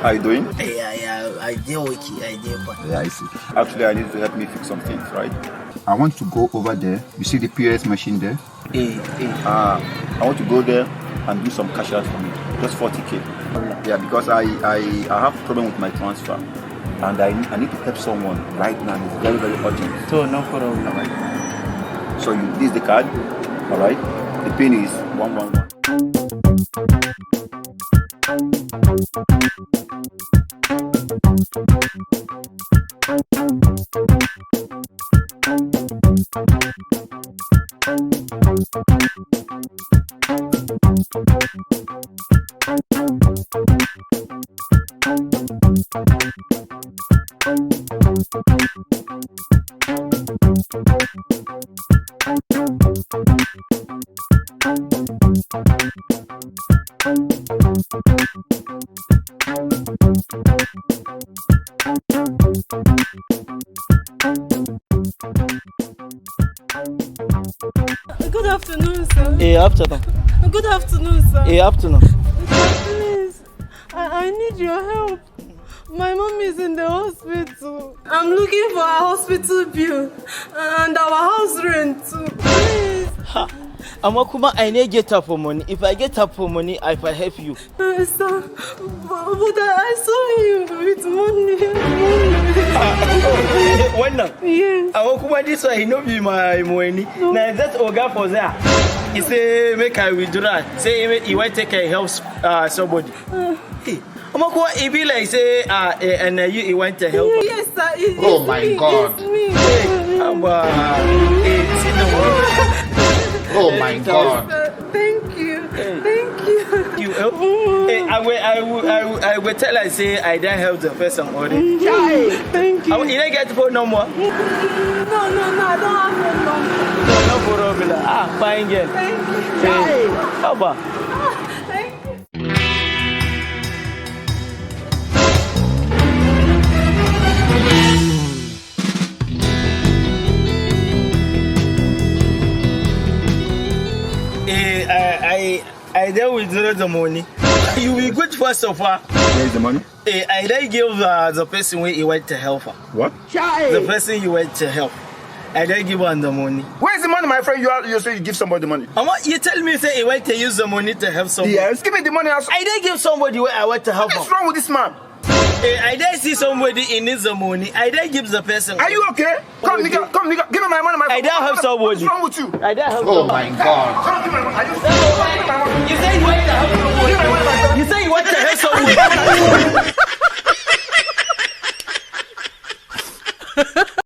How you doing? Yeah, I did okay, I did fine. Yeah, I see. Actually, I need you to help me fix some things, right? I want to go over there. You see the POS machine there? I want to go there and do some cash out for me. Just 40K. Yeah, because I have a problem with my transfer. And I need to help someone right now. It's very, very urgent. So, no problem. All right. So, this is the card. All right. The pin is 111. Good afternoon, sir. Hey, afternoon. Good afternoon, sir. Hey, afternoon. Please, I need your help. My mom is in the hospital. I'm looking for a hospital bill and our house rent too. Please. Amakuma, I need get up for money. If I get up for money, I will help you. Sir, but I saw you with money. When now? Yes. Amakuma, this one, he know be my money. No. Now that Oga for there. He say make I withdraw. Say he want take a help somebody. Hey, Amakuma, he be like say and you want to help. Yes, sir. Oh my God. It's me. Oh my God. Thank you. Thank you. You help? Hey, I will tell her say I don't help the person already. Thank you. You don't get the phone no more. No, I don't have no number. No problem. Fine girl. Thank you. Hey, how about? Thank you. I then withdraw the money. You will good first of all. Where is the money? I then give the person where you went to help her. What? The person you went to help. I then give her the money. Where is the money, my friend? You say you give somebody the money. You tell me say you went to use the money to help someone. Yes, give me the money. I then give somebody where I went to help her. What's wrong with this man? I then see somebody in needs the money. I then give the person. Are you okay? Come, nigga. Give me my money, my friend. I don't have somebody. What's wrong with you? I don't have Oh somebody. my God. Come, give me my money. Are you? You say you went to help somebody. Give me my money,